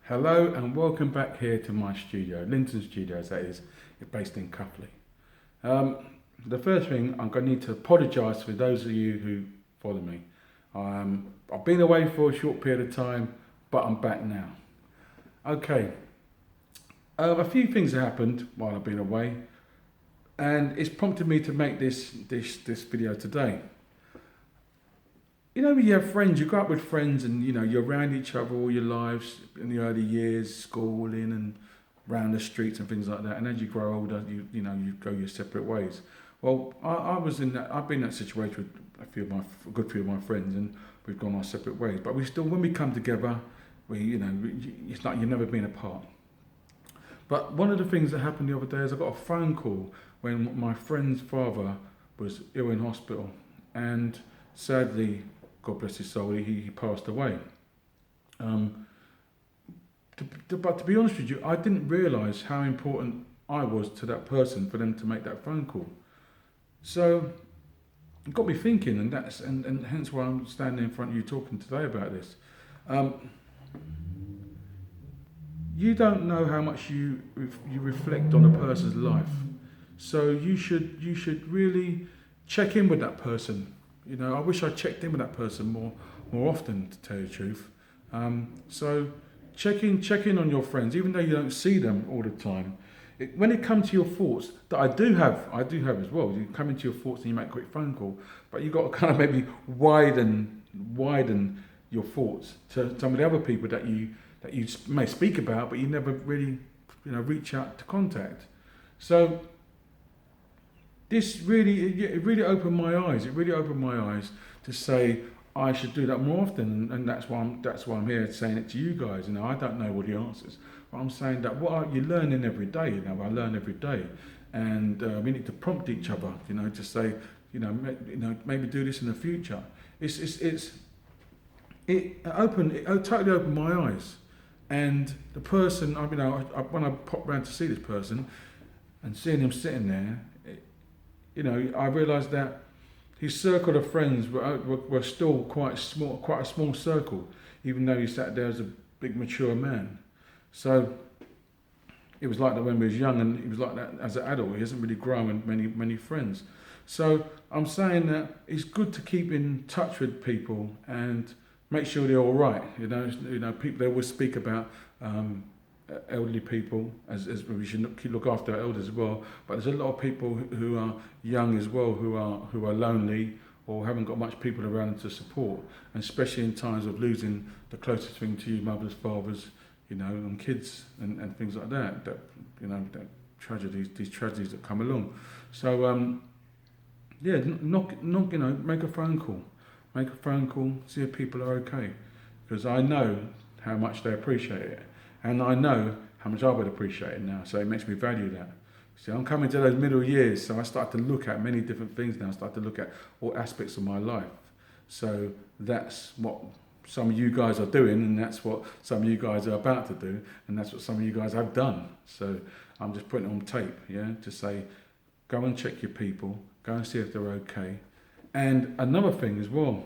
Hello and welcome back here to my studio, Linton Studios that is, based in Cuffley. Um, the first thing, I'm going to need to apologise for those of you who follow me. I've been away for a short period of time, but I'm back now. Okay, a few things have happened while I've been away, and it's prompted me to make this video today. You know, when you have friends, you grow up with friends and, you know, you're around each other all your lives in the early years, schooling and around the streets and things like that. And as you grow older, you go your separate ways. Well, I've been in that situation with a good few of my friends, and we've gone our separate ways. But we still, when we come together, it's like you've never been apart. But one of the things that happened the other day is I got a phone call when my friend's father was ill in hospital. And sadly, God bless his soul, he passed away. But to be honest with you, I didn't realise how important I was to that person for them to make that phone call. So it got me thinking, and hence why I'm standing in front of you talking today about this. You don't know how much you reflect on a person's life, so you should really check in with that person. You know, I wish I checked in with that person more often, to tell you the truth. So check in on your friends, even though you don't see them all the time. When it comes to your thoughts, that I do have as well. You come into your thoughts and you make a quick phone call, but you've got to kind of maybe widen your thoughts to some of the other people that you may speak about, but you never really reach out to contact. So this really opened my eyes. It really opened my eyes to say I should do that more often, and that's why I'm here saying it to you guys. You know, I don't know all the answers, but I'm saying that you're learning every day. You know, I learn every day, and we need to prompt each other. You know, to say, maybe do this in the future. It totally opened my eyes, and the person, when I popped round to see this person, and seeing him sitting there. I realised that his circle of friends were still quite a small circle, even though he sat there as a big mature man. So it was like that when he was young, and he was like that as an adult. He hasn't really grown many friends. So I'm saying that it's good to keep in touch with people and make sure they're all right. People, they always speak about elderly people as we should look after our elders as well, but there's a lot of people who are young as well who are lonely or haven't got much people around them to support, and especially in times of losing the closest thing to you, mothers, fathers, and kids and things like that that these tragedies that come along. So make a phone call, see if people are okay, because I know how much they appreciate it. And I know how much I would appreciate it now, so it makes me value that. See, I'm coming to those middle years, so I start to look at many different things now. I start to look at all aspects of my life. So that's what some of you guys are doing, and that's what some of you guys are about to do, and that's what some of you guys have done. So I'm just putting it on tape, to say, go and check your people, go and see if they're okay. And another thing as well,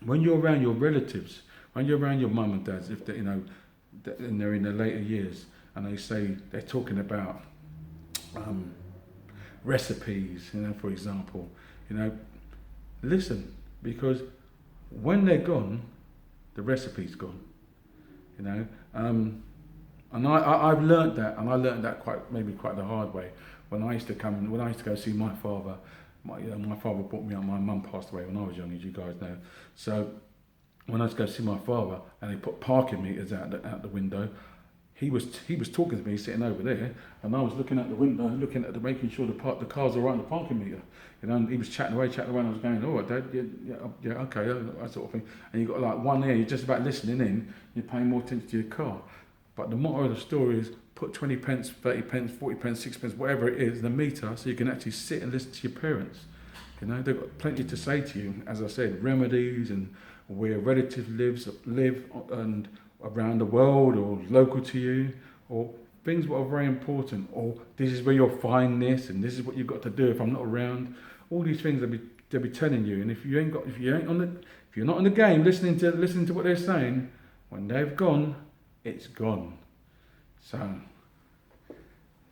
when you're around your relatives, when you're around your mum and dads, if they, and they're in their later years, and they're talking about recipes, for example, listen, because when they're gone, the recipe's gone, and I've learnt that, and I learnt that quite the hard way. When I used to go see my father, my father brought me up. My mum passed away when I was young, as you guys know. So when I was going to see my father, and they put parking meters out the window, he was talking to me sitting over there, and I was looking out the window, making sure the cars are right on the parking meter. And he was chatting away, and I was going, "All right, Dad, yeah, okay, that sort of thing." And you got like one ear, you're just about listening in, you're paying more attention to your car. But the motto of the story is put 20 pence, 30 pence, 40 pence, 6 pence, whatever it is, the meter, so you can actually sit and listen to your parents. They've got plenty to say to you, as I said, remedies and where relatives live and around the world or local to you, or things that are very important, or this is where you'll find this, and this is what you've got to do if I'm not around. All these things they'll be telling you, and if you're not on the game, listening to what they're saying, when they've gone, it's gone. So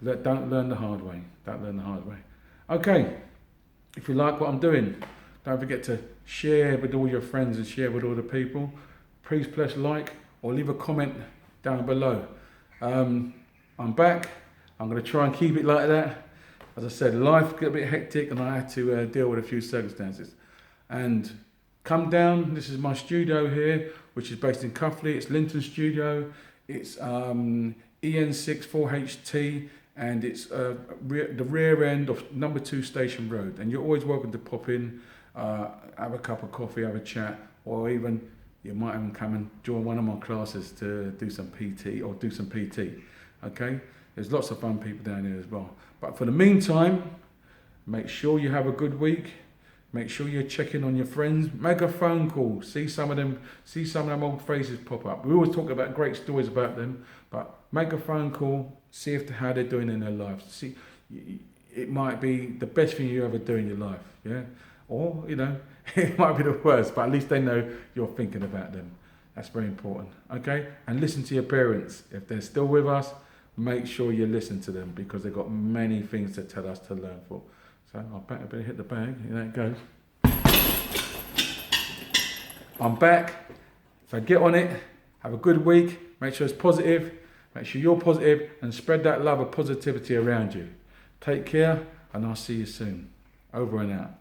don't learn the hard way. Don't learn the hard way. Okay, if you like what I'm doing, don't forget to share with all your friends and share with all the people. Please press like or leave a comment down below. I'm back. I'm going to try and keep it like that. As I said, life got a bit hectic and I had to deal with a few circumstances. And come down, this is my studio here, which is based in Cuffley. It's Linton Studio. It's EN64HT, and it's the rear end of number 2 Station Road. And you're always welcome to pop in, have a cup of coffee, have a chat, or even you might even come and join one of my classes to do some PT or do some PT. Okay, there's lots of fun people down here as well. But for the meantime, make sure you have a good week. Make sure you're checking on your friends. Make a phone call. See some of them old faces pop up. We always talk about great stories about them, but make a phone call. See how they're doing in their lives. See, it might be the best thing you ever do in your life, yeah. Or it might be the worst, but at least they know you're thinking about them. That's very important. Okay, and listen to your parents if they're still with us. Make sure you listen to them because they've got many things to tell us to learn for. So I better hit the bag. Here that goes. I'm back. So get on it. Have a good week. Make sure it's positive. Make sure you're positive and spread that love of positivity around you. Take care and I'll see you soon. Over and out.